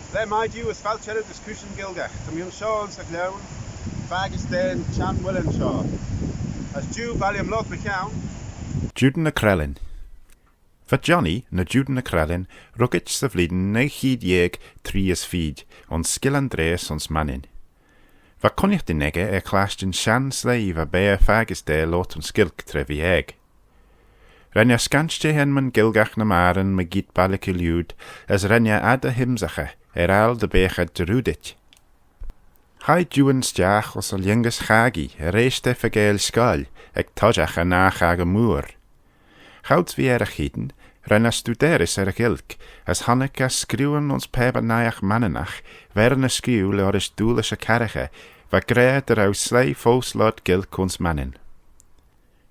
Le maid yw ys fel cherad ys Cooishyn Gailckagh. Tymiwn Sean sa glawn, fag ys den Chan Willen Shaw. As Jew baliam log bechawn. Juan y Crellin. Va Johnny na Juan y Crellin rugit sa vliden na chyd ieg tri ys fyd, ond sgil Andreas ons manin. Va coniach di nege clasht yn sian slei va bea fagis de lot yn skilk trefi eg. Renia sganste hen man Gailckagh na maren me git balik y liwd, as renia ada himsache, al de bechad derudit. Hai Juan stiach os al yngus chagi, reiste fagel skall, ag tojach a nach ag a moor. Gouds wie a chiden, renia studeris Gailck, as hannek a skriwen ons peba naiach mannenach, veren a skriw le oris doelish a karige, va gred er au slei fos lord Gailck ons mannen.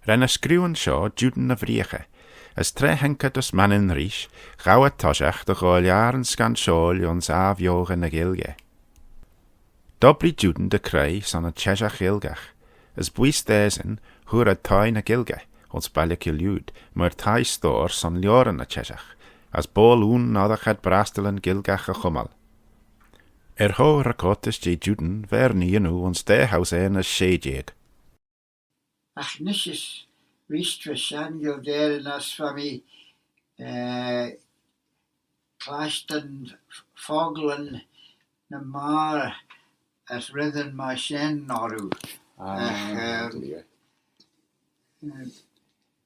Ren a skriwen seo Juan na vrieche, as tre henkad os mannen rish, gauw a tojach de goeljaren skan sjol ons avjoge na Gailge. Dobri Juan de krei san a Cheshach Gailckagh, as buis dezen hur a tai na Gailge, ons balik y liwd, maar tai stor san lioren na Cheshach, as bol un nadach had brastelen Gailckagh a chumal. Ho rakotis je Juan ver ni ons de haus as shejeeg. Ach, nisjes wistra Samuel there in us for me Claston Foglen na mar as rhythm my shen noru.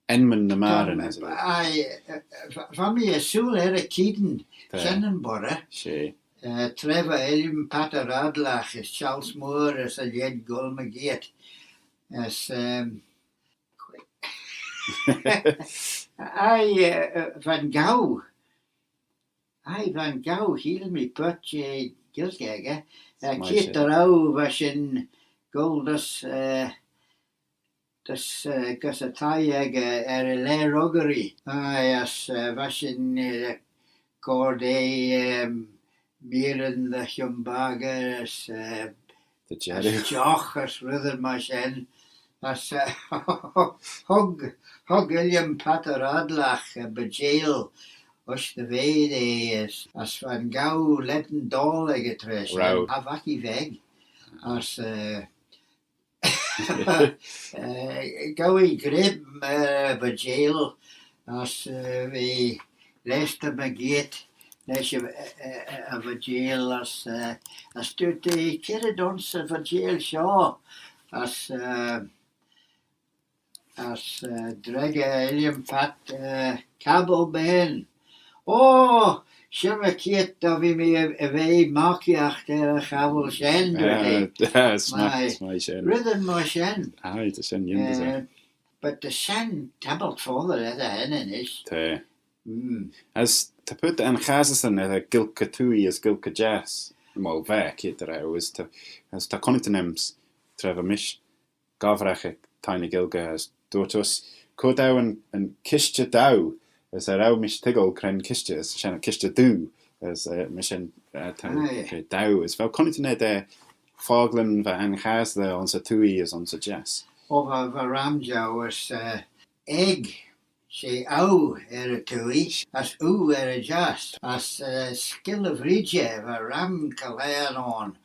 Enman na maren as it. For me a soul a kiden Shannonborough. She. Trevor Elm Pater Adlach is Charles Moore as a Jed Gulmagate. As Van Gogh. Van Gogh hiel me put Gailckagh. Kiet er au was in Goldus dus gus a taieg a le roggery. As was in Corday Miren the Humbager as The Jerry. Joch as rhythm my shen. As Hug William Pater Adlach bejail us the vede as Van Gogh letten dole getresh avaki veg as Gowie grib bejail as we leste begeet nes a bejail as doet de kiredons a bejail shaw as drege William Pat Cabo Ben. Oh, shimmer kiet da vi me a makiach der Cabo Shen. My shen. Rhythm my Shen. Aye, the shen yin. But the Shen tabbled father at the hen is. As to put an chasasan at a Gailckagh as Gailckagh jazz. Mal ve kiet er was to as ta konitenems Trevor Mish Gavrach tiny Gailckagh as dotus Kodau and Kistja Dow as a rau mish tiggle kren Kistja as shan Kistja do as mission Dow as vel konitene de Foglen va an has there on sa tui as on sa jazz. Over Ramja was egg she ow a tui as oo a jazz as skill of Ridge Ram Kalayan on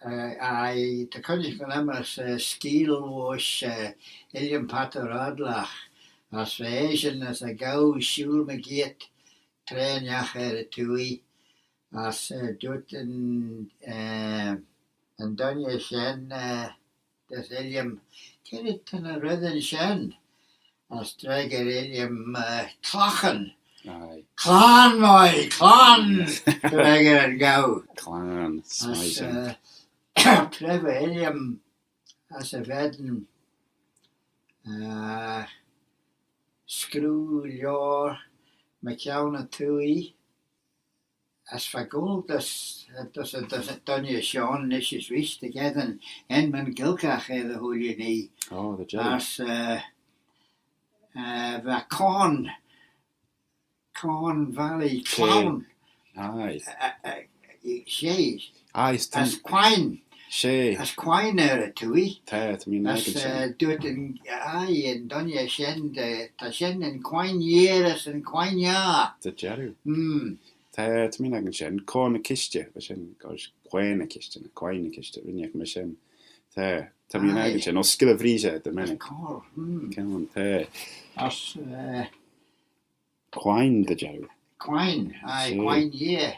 the country van hem as skiel was William Pater Adlach as Asian as a gauw schul me geet trainjach tui as doet en Donje Shen dat William ken het in a rhythm Shen as Drager William Clachen. Aye. Clan mooi, clan Drager gauw. Clan. Trevor William as a werden screw your McKeown tui as for gold does it done you Sean this is wish together and man Gailckagh the whole you need. Oh, the jelly. As the Corn Valley Clown. Aye. She Aye, as Quine She. As quine tui. Te mi As nagin doet in en donje shen ta shen en quine years en quine ja. The Jeru. Hmm. Te mi nagin shen. Corn a kistje. We shen gosh quine kistje. Quine kistje. Rinjak me shen. Te mi nagin shen. O skille vrije de menik. Cor. Come on. Te. As Quine the Jeru. quine. She. Quine year.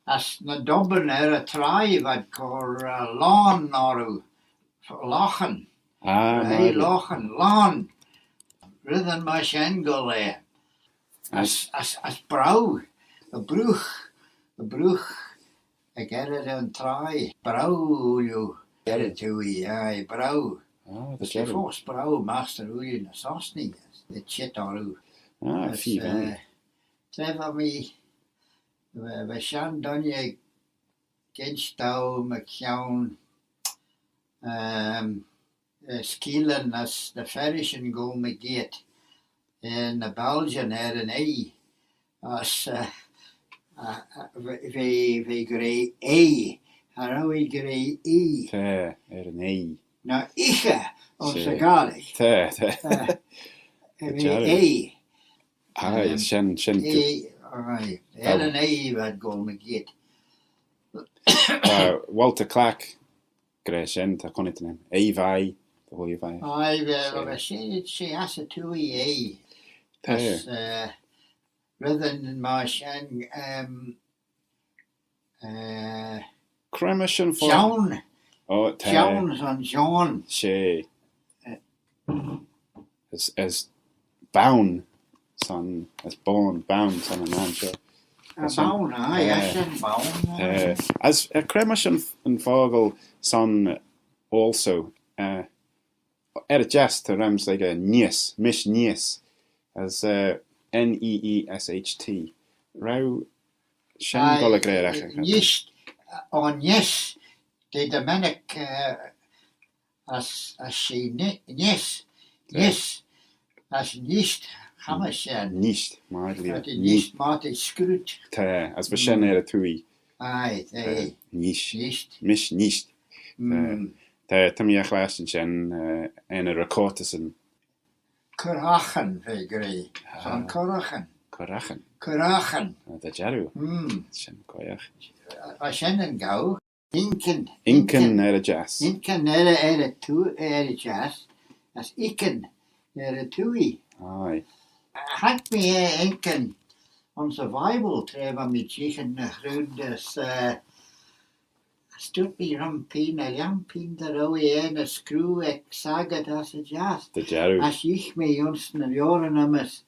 As na dobben a trai wat cor lawn noru. Lachen. Hey, lachen. Lawn. Rhythm ma shen go there. As brau. A bruch. I get it on try. Brau you. Get it to aye, brau. The The Jeru. first brau master olie in the sosni. The shit oru. Fie van. Treffer mi. We shan donje genstau McKeown. Skielen as the ferrishen go me get. En de Belgian een ei. As we grey ei. We grey ei. Te een ei. Nou, ikke, onze She. galig. Te. Ei. Aye, shen. Ei, aye. Een ei wat go me get. Walter Clark. Gre shen. Ta kon it nem. Ei vai. The whole vai. Aye, we she has a tui ei. As rather than my shan Cremission for. John. Oh, te. John's on John. She. As bound son. As born bound son a man sure. Bound, aye, I said bound. As a cremission and Fogel son also. Just to rams like a nies, mish nies, as Neesht. Rau shen golagre Yes, on yes, the Dominic as she yes, as nicht, Hammershen. Nicht, madly. Dat nicht Marty Scroot. Te, as we shen tui. Aye, they Nish, nicht. mish nicht. Te mi a glasen shen en a recordesen. Kurachen, we grey. Van Kurachen. Korachen. The Jeru. Shen koyach. Als je een gauw, Inken jazz. Inken jazz, as Iken tui. Aye. Had me Inken, onze Bible treffen met jichen groendes, stut me rampien, a jampien der oe a screw ek saget as a jazz. The Jeru. As ich me ons na joren ames,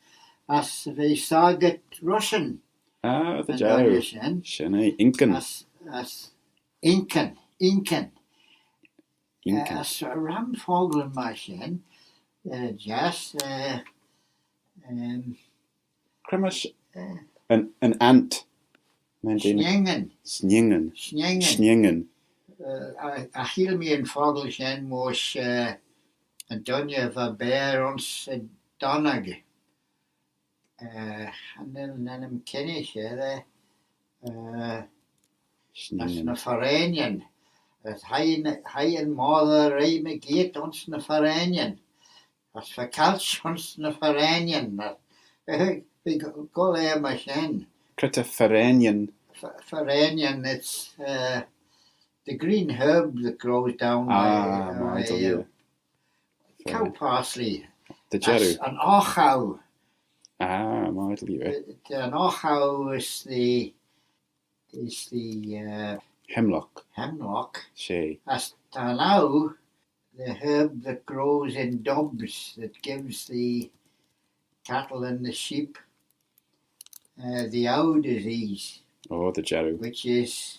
as we saget Russian. The Jeru. Shen Inken. As Inken. As ramvogelen machine, jazz, Kremish. An ant. snjengen. Snjengen. A hiel me een vogelchen moos een donje van bij ons donnage. En dan hem ken ik, dat is een vereniging. Hij en moeder rijmen geeft ons een vereniging. Dat verkalt ons een vereniging. Ik ga er maar zijn. Krita Ferenien. Vereniging, it's the green herb that grows down by cow parsley. The Jeru. An ochau. Mightily. An ochau is the hemlock. She. As now, the herb that grows in dubs that gives the cattle and the sheep the owl disease. Oh, the Jeru. Which is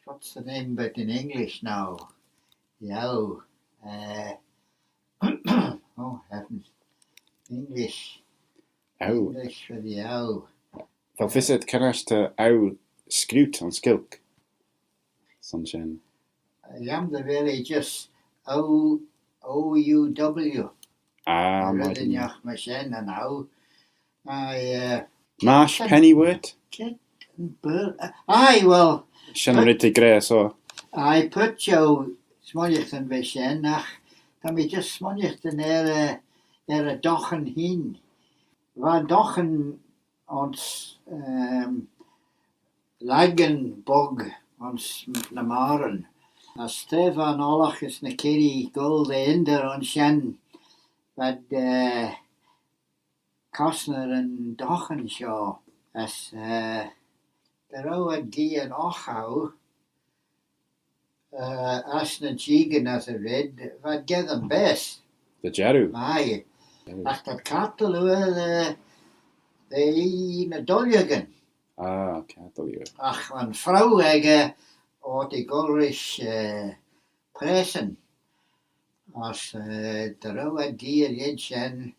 what's the name but in English now? The owl. Oh heavens. English for the owl. Well, visit Karash to owl scroot on skilk. Sunshine. I am the really just OUW. My machine and owl. Marsh Pennyworth. Aye, well. Shannon Ritty Grey, so. I put jou smonnichten besjen nach, dan we just smonnichten a dochen hin. Waar dochen ons lagenbog ons na maren. As Stefan Olach is na kiri gold inder on sjen, wat Kostner en dochen sjo. As de oude gie en ochhou, as na jigen as a red, wat get them best. The Jeru. Aye. Ach dat katel de na doljagen. Ah, cattle. Ach, een vrouw hege had die golrisch pressen. Als de oude dier jetjen,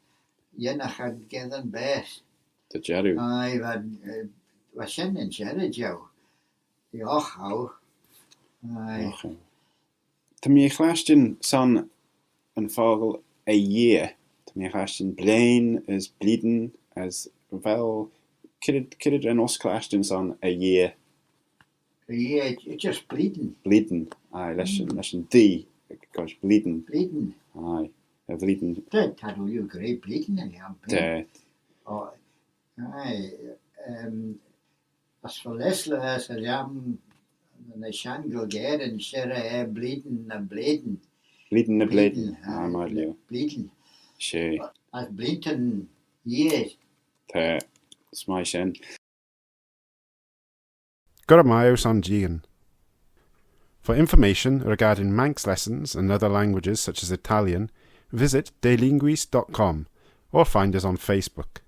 jenach had gedaan best. The Jeru. Aye, wat zijn in Jerry die ochhou. Aye. Okay. Tá mí chláistin san an fágal a dhé. Tá mí chláistin blain is bleeding as well. Kid an os chláistin san a dhé. Yeah, just bleeding. Bleeding. Aye, leis an D. Gosh, bleeding. Bleeding. Aye, a bleeding. Dat had you great bleeding in jam. De. Oh, aye. As for Leslie as a jam, the shangle get and share bleeding and bleeding. Bleeding na bleeding. Aye, maar liw. Bleeding. Sé. As bleeding, yes. Tá smai sin. Guramaos on Jian. For information regarding Manx lessons and other languages such as Italian, visit delinguis.com or find us on Facebook.